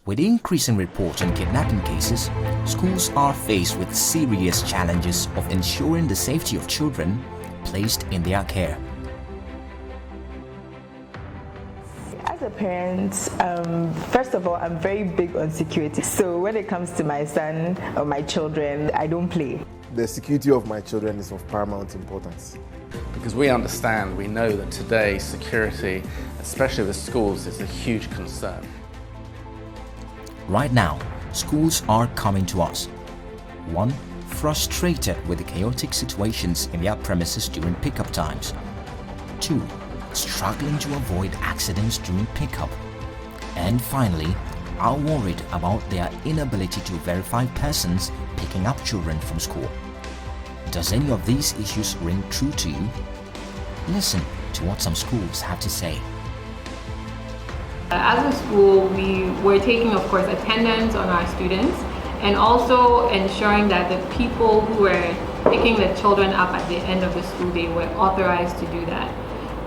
With increasing reports on kidnapping cases, schools are faced with serious challenges of ensuring the safety of children placed in their care. As a parent, first of all, I'm very big on security. So when it comes to my son or my children, I don't play. The security of my children is of paramount importance. Because we know that today security, especially with schools, is a huge concern. Right now, schools are coming to us. 1. Frustrated with the chaotic situations in their premises during pickup times. 2. Struggling to avoid accidents during pickup. And finally, are worried about their inability to verify persons picking up children from school. Does any of these issues ring true to you? Listen to what some schools have to say. As a school, we were taking, of course, attendance on our students and also ensuring that the people who were picking the children up at the end of the school day were authorized to do that.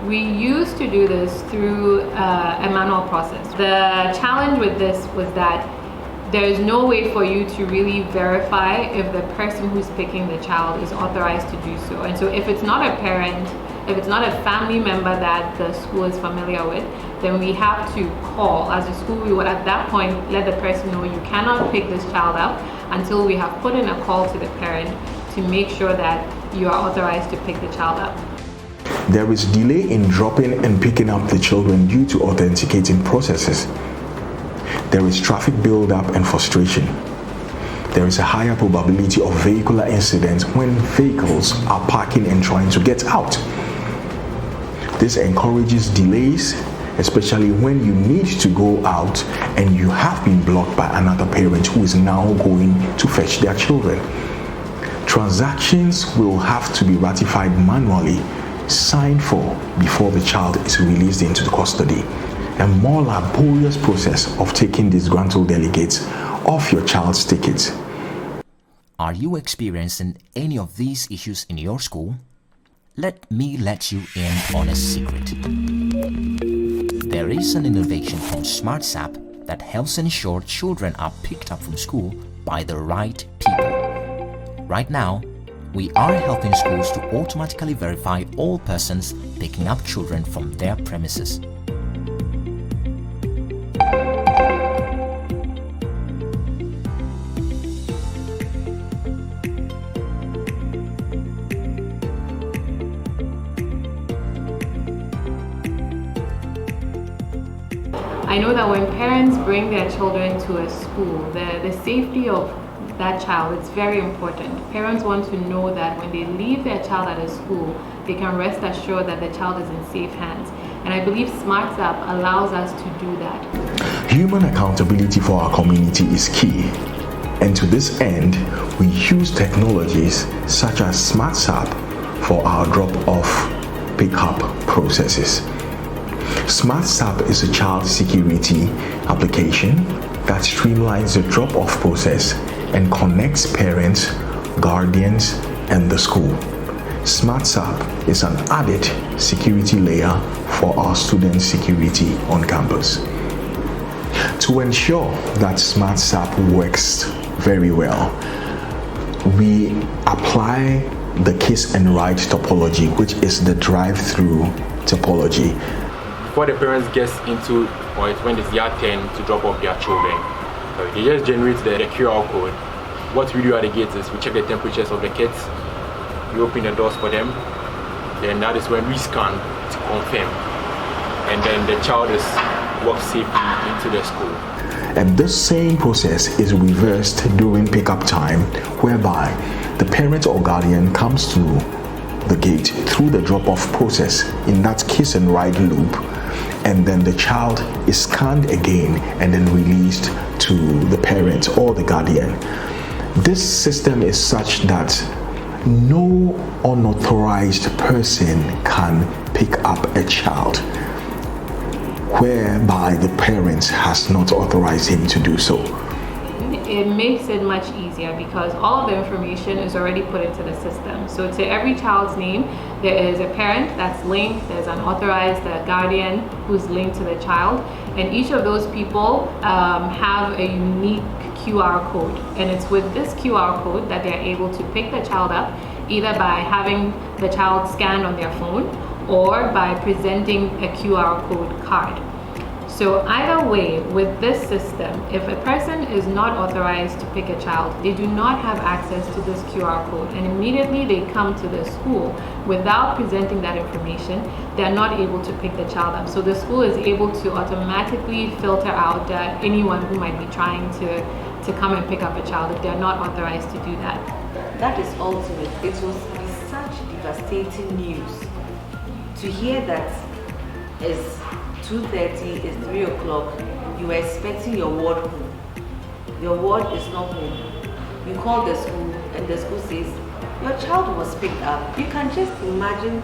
We used to do this through a manual process. The challenge with this was that there is no way for you to really verify if the person who's picking the child is authorized to do so. And so if it's not a parent, if it's not a family member that the school is familiar with, then we have to call. As a school, we would at that point let the person know you cannot pick this child up until we have put in a call to the parent to make sure that you are authorized to pick the child up. There is delay in dropping and picking up the children due to authenticating processes. There is traffic build-up and frustration. There is a higher probability of vehicular incidents when vehicles are parking and trying to get out. This encourages delays, especially when you need to go out and you have been blocked by another parent who is now going to fetch their children. Transactions will have to be ratified manually, signed for before the child is released into the custody. A more laborious process of taking disgruntled delegates off your child's tickets. Are you experiencing any of these issues in your school? Let me let you in on a secret. There is an innovation from SmartSapp that helps ensure children are picked up from school by the right people. Right now, we are helping schools to automatically verify all persons picking up children from their premises. I know that when parents bring their children to a school, the safety of that child is very important. Parents want to know that when they leave their child at a school, they can rest assured that the child is in safe hands. And I believe SmartSapp allows us to do that. Human accountability for our community is key. And to this end, we use technologies such as SmartSapp for our drop-off pickup processes. SmartSapp is a child security application that streamlines the drop-off process and connects parents, guardians, and the school. SmartSapp is an added security layer for our student security on campus. To ensure that SmartSapp works very well, we apply the kiss and ride topology, which is the drive-through topology. Before the parents get into, or it's when it's their turn to drop off their children, they just generate the QR code. What we do at the gates is we check the temperatures of the kids, we open the doors for them, then that is when we scan to confirm, and then the child is walked safely into the school. And this same process is reversed during pickup time, whereby the parent or guardian comes to the gate through the drop-off process in that kiss and ride loop, and then the child is scanned again and then released to the parent or the guardian. This system is such that no unauthorized person can pick up a child whereby the parent has not authorized him to do so. it makes it much easier because all of the information is already put into the system. So to every child's name, there is a parent that's linked, there's an authorized guardian who's linked to the child, and each of those people have a unique QR code, and it's with this QR code that they're able to pick the child up, either by having the child scanned on their phone or by presenting a QR code card. So either way, with this system, if a person is not authorized to pick a child, they do not have access to this QR code, and immediately they come to the school without presenting that information, they're not able to pick the child up. So the school is able to automatically filter out anyone who might be trying to come and pick up a child if they're not authorized to do that. That is ultimate. It was such devastating news to hear that it's 2:30, it's 3 o'clock, you were expecting your ward home. Your ward is not home. You call the school and the school says, your child was picked up. You can just imagine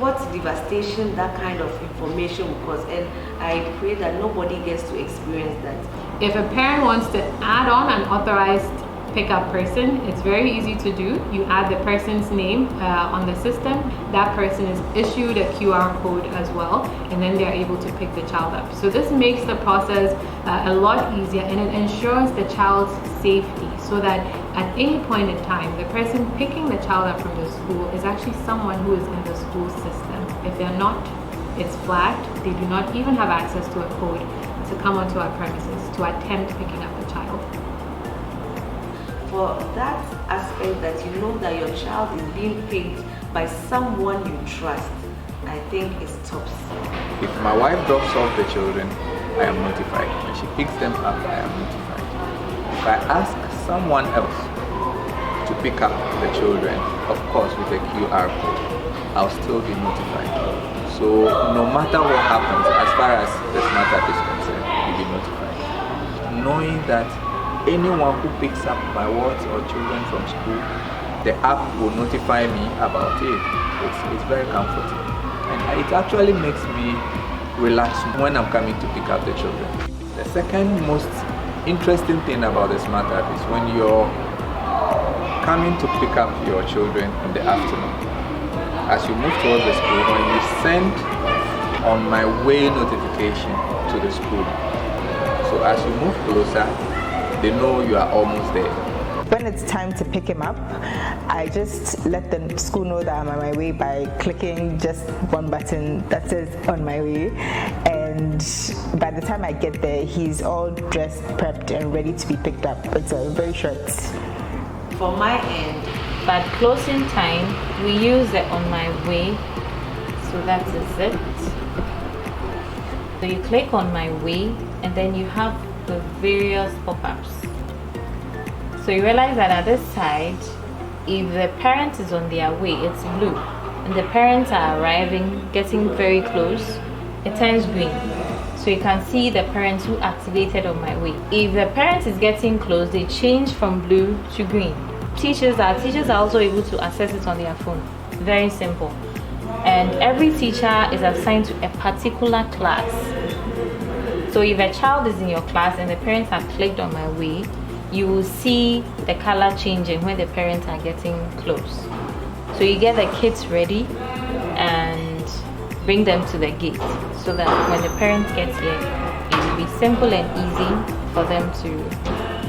what devastation that kind of information will cause, and I pray that nobody gets to experience that. If a parent wants to add on an authorized pickup person, it's very easy to do. You add the person's name on the system, that person is issued a QR code as well, and then they're able to pick the child up. So this makes the process a lot easier, and it ensures the child's safety, so that at any point in time, the person picking the child up from the school is actually someone who is in the school system. If they're not, it's flagged. They do not even have access to a code to come onto our premises to attempt picking up the child. For that aspect that you know that your child is being picked by someone you trust, I think it's tops. If my wife drops off the children, I am notified. When she picks them up, I am notified. If I ask someone else to pick up the children, of course with a QR code, I'll still be notified. So no matter what happens, as far as the SmartSapp is concerned, you'll be notified. Knowing that anyone who picks up my wards or children from school, the app will notify me about it. It's very comforting. And it actually makes me relax when I'm coming to pick up the children. The second most interesting thing about the SmartSapp is when you're coming to pick up your children in the afternoon. As you move towards the school, when you send on my way notification to the school, so as you move closer, they know you are almost there. When it's time to pick him up, I just let the school know that I'm on my way by clicking just one button that says on my way, and by the time I get there, he's all dressed, prepped and ready to be picked up. It's a very short. For my end, but closing time, we use the on my way, so that is it. So you click on my way and then you have the various pop-ups. So you realize that at this side, if the parent is on their way, it's blue, and the parents are arriving, getting very close, it turns green. So you can see the parents who activated on my way. If the parent is getting close, they change from blue to green. Teachers are also able to access it on their phone. Very simple. And every teacher is assigned to a particular class. So if a child is in your class and the parents have clicked on my way, you will see the color changing when the parents are getting close. So you get the kids ready and bring them to the gate, so that when the parents get here, it will be simple and easy for them to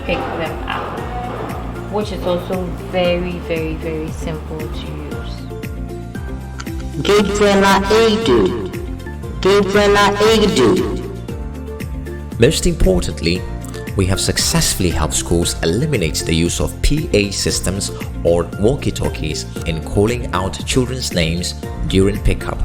pick them up, which is also very, very, very simple to use. Most importantly, we have successfully helped schools eliminate the use of PA systems or walkie-talkies in calling out children's names during pickup.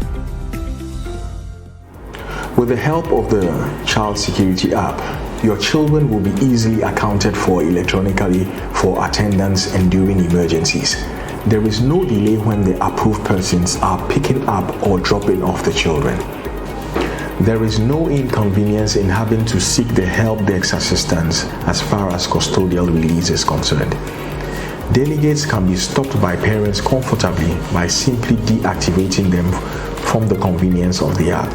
With the help of the Child Security app, your children will be easily accounted for electronically for attendance and during emergencies. There is no delay when the approved persons are picking up or dropping off the children. There is no inconvenience in having to seek the help desk assistance as far as custodial release is concerned. Delegates can be stopped by parents comfortably by simply deactivating them from the convenience of the app.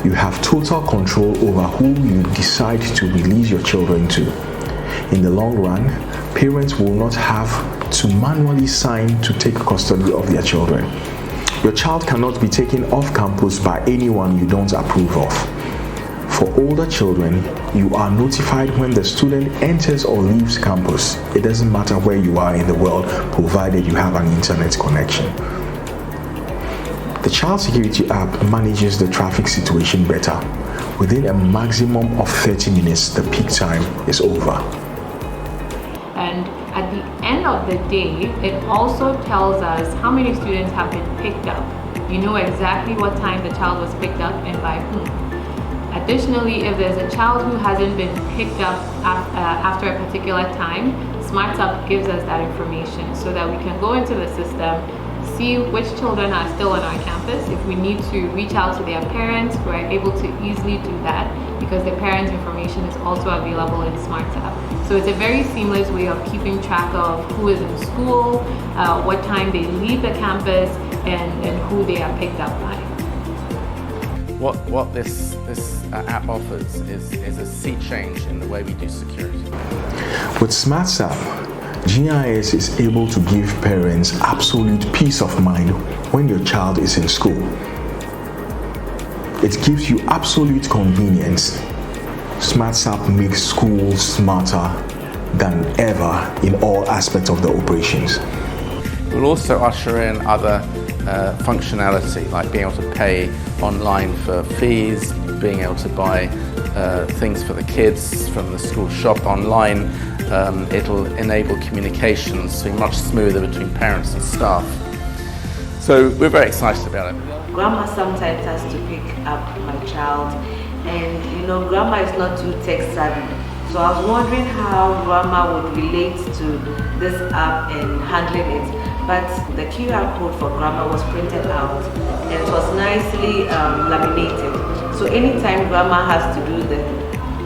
You have total control over who you decide to release your children to. In the long run, parents will not have to manually sign to take custody of their children. Your child cannot be taken off campus by anyone you don't approve of. For older children, you are notified when the student enters or leaves campus. It doesn't matter where you are in the world, provided you have an internet connection. The Child Security app manages the traffic situation better. Within a maximum of 30 minutes, the peak time is over. And at the end of the day, it also tells us how many students have been picked up. You know exactly what time the child was picked up and by whom. Additionally, if there's a child who hasn't been picked up after a particular time, SmartSapp gives us that information so that we can go into the system, see which children are still on our campus. If we need to reach out to their parents, we're able to easily do that because the parents' information is also available in SmartSapp. So it's a very seamless way of keeping track of who is in school, what time they leave the campus, and who they are picked up by. What this app offers is a sea change in the way we do security. With SmartSapp, GIS is able to give parents absolute peace of mind when your child is in school. It gives you absolute convenience. SmartSapp makes schools smarter than ever in all aspects of the operations. We'll also usher in other functionality, like being able to pay online for fees, being able to buy things for the kids from the school shop online. It'll enable communications to be much smoother between parents and staff. So we're very excited about it. Grandma sometimes has to pick up my child, and grandma is not too tech savvy. So I was wondering how grandma would relate to this app and handling it. But the QR code for grandma was printed out and it was nicely laminated. So anytime grandma has to do the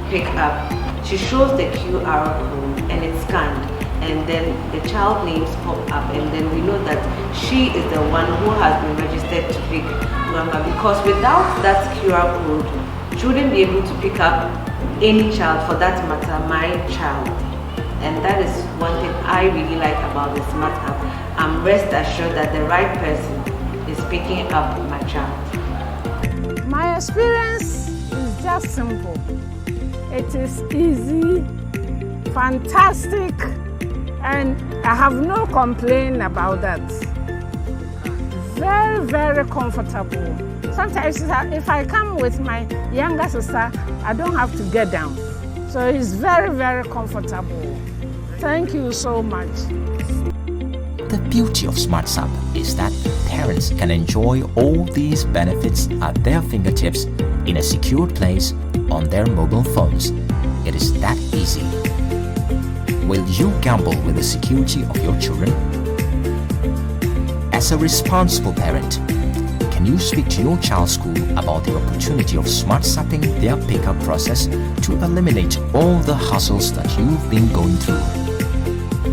pickup, she shows the QR code and it's scanned, and then the child names pop up, and then we know that she is the one who has been registered to pick grandma, because without that QR code, she wouldn't be able to pick up any child, for that matter, my child. And that is one thing I really like about the Smart app. I'm rest assured that the right person is picking up my child. My experience is just simple. It is easy, fantastic, and I have no complaint about that. Very, very comfortable. Sometimes if I come with my younger sister, I don't have to get down. So it's very, very comfortable. Thank you so much. The beauty of SmartSapp is that parents can enjoy all these benefits at their fingertips in a secure place on their mobile phones. It is that easy. Will you gamble with the security of your children? As a responsible parent, can you speak to your child's school about the opportunity of SmartSapping their pickup process to eliminate all the hassles that you've been going through?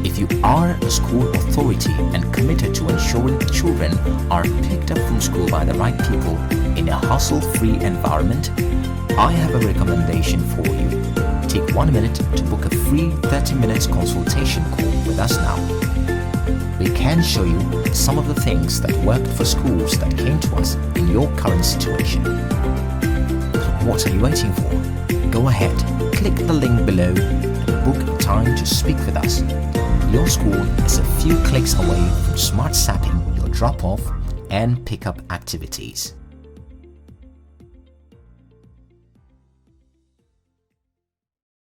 If you are a school authority and committed to ensuring children are picked up from school by the right people in a hassle-free environment, I have a recommendation for you. Take 1 minute to book a free 30-minute consultation call with us now. We can show you some of the things that worked for schools that came to us in your current situation. What are you waiting for? Go ahead, click the link below and book time to speak with us. Your school is a few clicks away from SmartSapping your drop-off and pick-up activities.